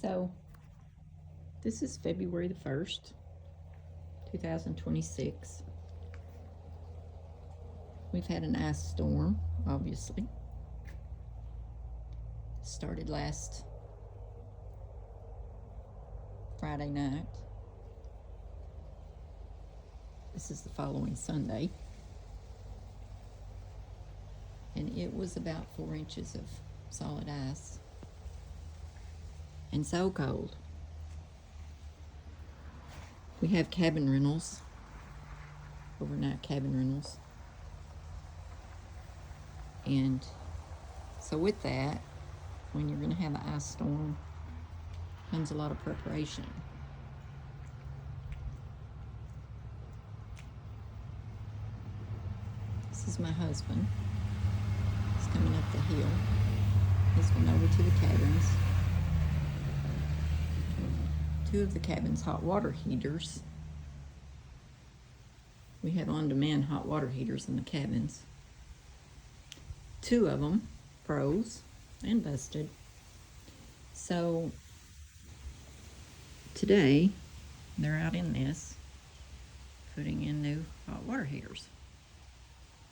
So this is February the 1st, 2026. We've had an ice storm, obviously. Started last Friday night. This is the following Sunday. And it was about 4 inches of solid ice. And so cold. We have cabin rentals, overnight cabin rentals. And so with that, when you're going to have an ice storm, comes a lot of preparation. This is my husband. He's coming up the hill. He's going over to the cabins. Two of the cabins' hot water heaters. We have on-demand hot water heaters in the cabins. Two of them froze and busted. So today they're out in this putting in new hot water heaters.